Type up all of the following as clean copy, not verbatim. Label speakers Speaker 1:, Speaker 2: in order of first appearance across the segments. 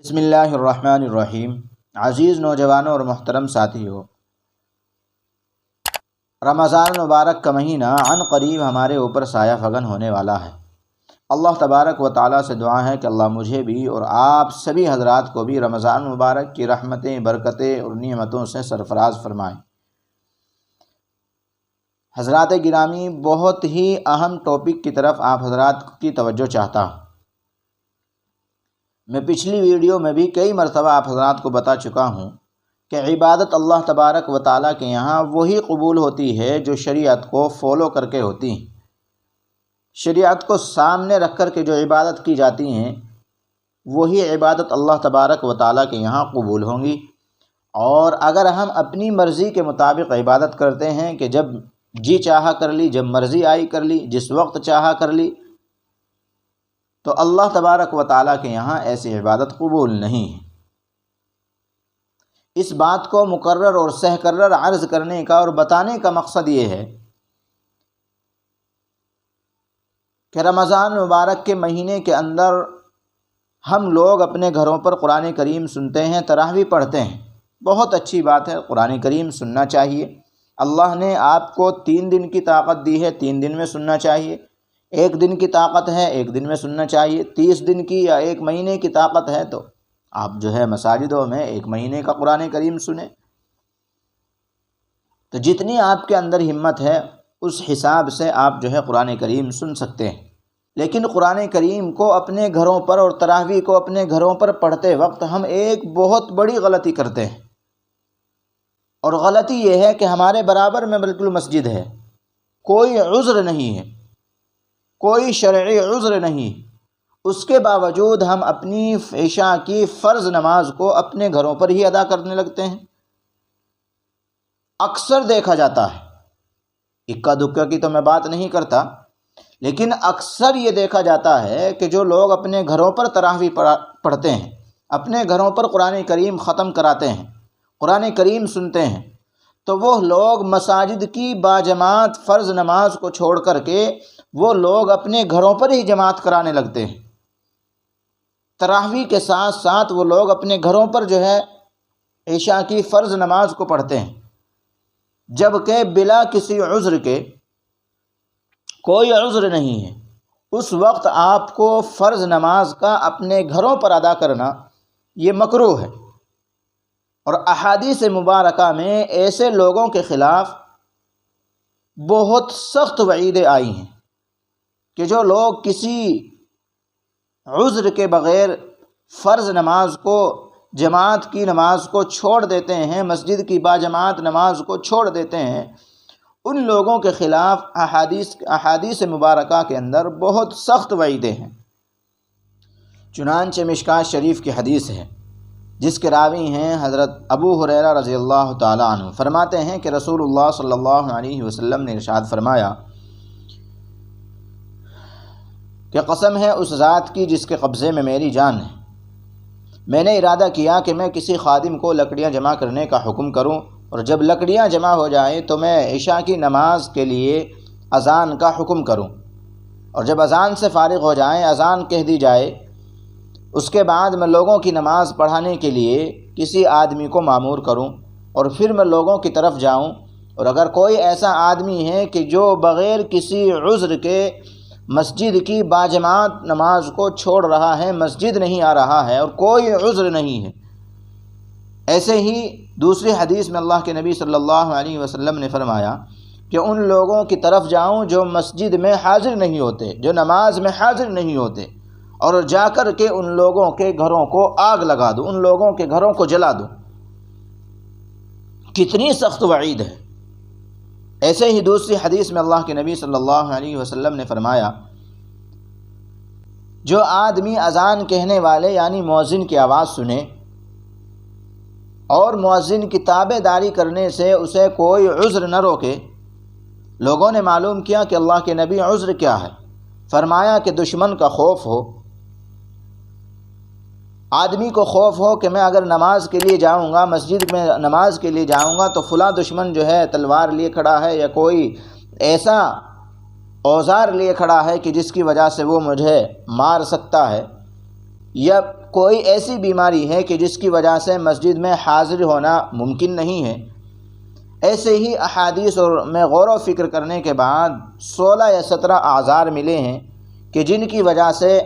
Speaker 1: بسم اللہ الرحمن الرحیم۔ عزیز نوجوانوں اور محترم ساتھیو، رمضان المبارک کا مہینہ عن قریب ہمارے اوپر سایہ فگن ہونے والا ہے۔ اللہ تبارک و تعالیٰ سے دعا ہے کہ اللہ مجھے بھی اور آپ سبھی حضرات کو بھی رمضان المبارک کی رحمتیں، برکتیں اور نعمتوں سے سرفراز فرمائیں۔ حضرات گرامی، بہت ہی اہم ٹاپک کی طرف آپ حضرات کی توجہ چاہتا ہوں۔ میں پچھلی ویڈیو میں بھی کئی مرتبہ آپ حضرات کو بتا چکا ہوں کہ عبادت اللہ تبارک و تعالیٰ کے یہاں وہی قبول ہوتی ہے جو شریعت کو فالو کر کے ہوتی ہیں۔ شریعت کو سامنے رکھ کر کے جو عبادت کی جاتی ہیں وہی عبادت اللہ تبارک و تعالیٰ کے یہاں قبول ہوں گی۔ اور اگر ہم اپنی مرضی کے مطابق عبادت کرتے ہیں کہ جب جی چاہا کر لی، جب مرضی آئی کر لی، جس وقت چاہا کر لی، تو اللہ تبارک و تعالیٰ کے یہاں ایسی عبادت قبول نہیں ہے۔ اس بات کو مکرر اور سہ کرر عرض کرنے کا اور بتانے کا مقصد یہ ہے کہ رمضان مبارک کے مہینے کے اندر ہم لوگ اپنے گھروں پر قرآن کریم سنتے ہیں، تراویح پڑھتے ہیں۔ بہت اچھی بات ہے، قرآن کریم سننا چاہیے۔ اللہ نے آپ کو 3 دن کی طاقت دی ہے، 3 دن میں سننا چاہیے۔ 1 دن کی طاقت ہے، 1 دن میں سننا چاہیے۔ 30 دن کی یا 1 مہینے کی طاقت ہے تو آپ مساجدوں میں 1 مہینے کا قرآن کریم سنیں۔ تو جتنی آپ کے اندر ہمت ہے اس حساب سے آپ قرآن کریم سن سکتے ہیں۔ لیکن قرآن کریم کو اپنے گھروں پر اور تراویح کو اپنے گھروں پر پڑھتے وقت ہم ایک بہت بڑی غلطی کرتے ہیں، اور غلطی یہ ہے کہ ہمارے برابر میں بالکل مسجد ہے، کوئی عذر نہیں ہے، کوئی شرعی عذر نہیں، اس کے باوجود ہم اپنی عشاء کی فرض نماز کو اپنے گھروں پر ہی ادا کرنے لگتے ہیں۔ اکثر دیکھا جاتا ہے، اکا دکا کی تو میں بات نہیں کرتا، لیکن اکثر یہ دیکھا جاتا ہے کہ جو لوگ اپنے گھروں پر تراویح پڑھتے ہیں، اپنے گھروں پر قرآن کریم ختم کراتے ہیں، قرآن کریم سنتے ہیں، تو وہ لوگ مساجد کی باجماعت فرض نماز کو چھوڑ کر کے وہ لوگ اپنے گھروں پر ہی جماعت کرانے لگتے ہیں۔ تراویح کے ساتھ ساتھ وہ لوگ اپنے گھروں پر عشاء کی فرض نماز کو پڑھتے ہیں، جبکہ بلا کسی عذر کے، کوئی عذر نہیں ہے، اس وقت آپ کو فرض نماز کا اپنے گھروں پر ادا کرنا یہ مکروہ ہے۔ اور احادیث مبارکہ میں ایسے لوگوں کے خلاف بہت سخت وعیدیں آئی ہیں کہ جو لوگ کسی عذر کے بغیر فرض نماز کو، جماعت کی نماز کو چھوڑ دیتے ہیں، مسجد کی باجماعت نماز کو چھوڑ دیتے ہیں، ان لوگوں کے خلاف احادیث مبارکہ کے اندر بہت سخت وعیدیں ہیں۔ چنانچہ مشکوٰۃ شریف کی حدیث ہے جس کے راوی ہیں حضرت ابو ہریرہ رضی اللہ تعالیٰ عنہ، فرماتے ہیں کہ رسول اللہ صلی اللہ علیہ وسلم نے ارشاد فرمایا کہ قسم ہے اس ذات کی جس کے قبضے میں میری جان ہے، میں نے ارادہ کیا کہ میں کسی خادم کو لکڑیاں جمع کرنے کا حکم کروں، اور جب لکڑیاں جمع ہو جائیں تو میں عشاء کی نماز کے لیے اذان کا حکم کروں، اور جب اذان سے فارغ ہو جائیں، اذان کہہ دی جائے، اس کے بعد میں لوگوں کی نماز پڑھانے کے لیے کسی آدمی کو مامور کروں، اور پھر میں لوگوں کی طرف جاؤں، اور اگر کوئی ایسا آدمی ہے کہ جو بغیر کسی عذر کے مسجد کی باجماعت نماز کو چھوڑ رہا ہے، مسجد نہیں آ رہا ہے اور کوئی عذر نہیں ہے، ایسے ہی دوسری حدیث میں اللہ کے نبی صلی اللہ علیہ وسلم نے فرمایا کہ ان لوگوں کی طرف جاؤں جو مسجد میں حاضر نہیں ہوتے، جو نماز میں حاضر نہیں ہوتے، اور جا کر کے ان لوگوں کے گھروں کو آگ لگا دوں، ان لوگوں کے گھروں کو جلا دوں۔ کتنی سخت وعید ہے۔ ایسے ہی دوسری حدیث میں اللہ کے نبی صلی اللہ علیہ وسلم نے فرمایا جو آدمی اذان کہنے والے یعنی مؤذن کی آواز سنے اور مؤذن کی تابع داری کرنے سے اسے کوئی عذر نہ روکے۔ لوگوں نے معلوم کیا کہ اللہ کے نبی عذر کیا ہے؟ فرمایا کہ دشمن کا خوف ہو، آدمی کو خوف ہو کہ میں اگر نماز کے لیے جاؤں گا، مسجد میں نماز کے لیے جاؤں گا تو فلاں دشمن تلوار لیے کھڑا ہے یا کوئی ایسا اوزار لیے کھڑا ہے کہ جس کی وجہ سے وہ مجھے مار سکتا ہے، یا کوئی ایسی بیماری ہے کہ جس کی وجہ سے مسجد میں حاضر ہونا ممکن نہیں ہے، ایسے ہی احادیث میں غور و فکر کرنے کے بعد 16 یا 17 اعذار ملے ہیں کہ جن کی وجہ سے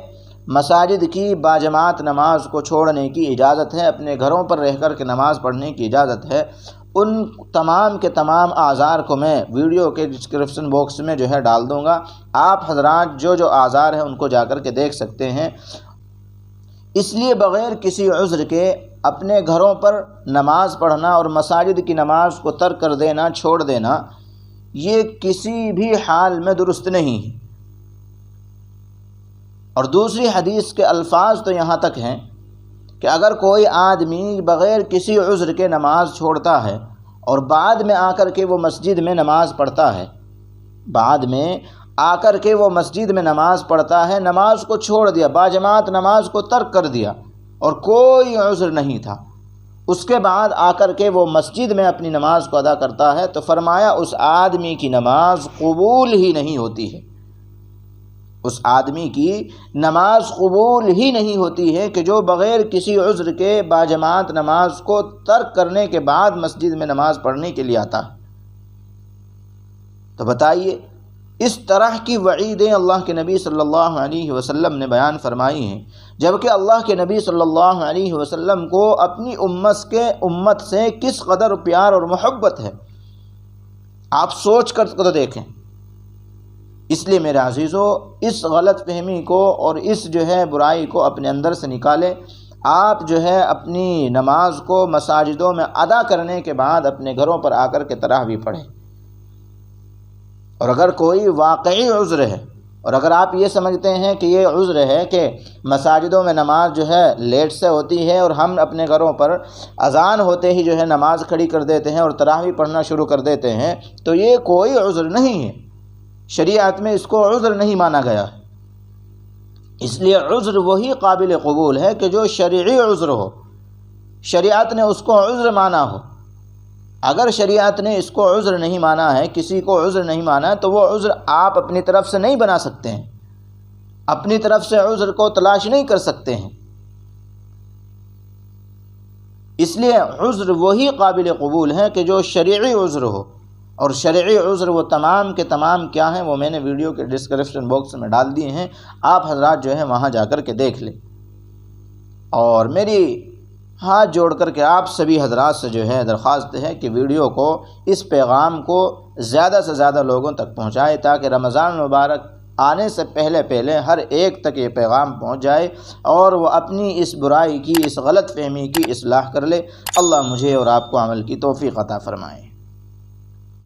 Speaker 1: مساجد کی باجماعت نماز کو چھوڑنے کی اجازت ہے، اپنے گھروں پر رہ کر کے نماز پڑھنے کی اجازت ہے۔ ان تمام کے تمام اعذار کو میں ویڈیو کے ڈسکرپشن باکس میں جو ہے ڈال دوں گا، آپ حضرات جو اعذار ہیں ان کو جا کر کے دیکھ سکتے ہیں۔ اس لیے بغیر کسی عذر کے اپنے گھروں پر نماز پڑھنا اور مساجد کی نماز کو ترک کر دینا، چھوڑ دینا، یہ کسی بھی حال میں درست نہیں ہے۔ اور دوسری حدیث کے الفاظ تو یہاں تک ہیں کہ اگر کوئی آدمی بغیر کسی عذر کے نماز چھوڑتا ہے اور بعد میں آ کر کے وہ مسجد میں نماز پڑھتا ہے، نماز پڑھتا ہے، نماز کو چھوڑ دیا، باجماعت نماز کو ترک کر دیا اور کوئی عذر نہیں تھا، اس کے بعد آ کر کے وہ مسجد میں اپنی نماز کو ادا کرتا ہے، تو فرمایا اس آدمی کی نماز قبول ہی نہیں ہوتی ہے۔ اس آدمی کی نماز قبول ہی نہیں ہوتی ہے کہ جو بغیر کسی عذر کے باجماعت نماز کو ترک کرنے کے بعد مسجد میں نماز پڑھنے کے لیے آتا ہے۔ تو بتائیے، اس طرح کی وعیدیں اللہ کے نبی صلی اللہ علیہ وسلم نے بیان فرمائی ہیں، جبکہ اللہ کے نبی صلی اللہ علیہ وسلم کو اپنی امت سے کس قدر پیار اور محبت ہے، آپ سوچ کر تو دیکھیں۔ اس لیے میرے عزیزو، اس غلط فہمی کو اور اس برائی کو اپنے اندر سے نکالیں۔ آپ اپنی نماز کو مساجدوں میں ادا کرنے کے بعد اپنے گھروں پر آ کر کے تراویح پڑھیں۔ اور اگر کوئی واقعی عذر ہے، اور اگر آپ یہ سمجھتے ہیں کہ یہ عذر ہے کہ مساجدوں میں نماز لیٹ سے ہوتی ہے اور ہم اپنے گھروں پر اذان ہوتے ہی نماز کھڑی کر دیتے ہیں اور تراویح پڑھنا شروع کر دیتے ہیں، تو یہ کوئی عذر نہیں ہے، شریعت میں اس کو عذر نہیں مانا گیا ہے۔ اس لیے عذر وہی قابل قبول ہے کہ جو شرعی عذر ہو، شریعت نے اس کو عذر مانا ہو۔ اگر شریعت نے اس کو عذر نہیں مانا ہے، کسی کو عذر نہیں مانا ہے، تو وہ عذر آپ اپنی طرف سے نہیں بنا سکتے ہیں، اپنی طرف سے عذر کو تلاش نہیں کر سکتے ہیں۔ اس لیے عذر وہی قابل قبول ہے کہ جو شرعی عذر ہو، اور شرعی عذر وہ تمام کے تمام کیا ہیں، وہ میں نے ویڈیو کے ڈسکرپشن باکس میں ڈال دیے ہیں، آپ حضرات وہاں جا کر کے دیکھ لیں۔ اور میری ہاتھ جوڑ کر کے آپ سبھی حضرات سے درخواست ہے کہ ویڈیو کو، اس پیغام کو زیادہ سے زیادہ لوگوں تک پہنچائے، تاکہ رمضان المبارک آنے سے پہلے ہر ایک تک یہ پیغام پہنچ جائے اور وہ اپنی اس برائی کی، اس غلط فہمی کی اصلاح کر لے۔ اللہ مجھے اور آپ کو عمل کی توفیق عطا فرمائے۔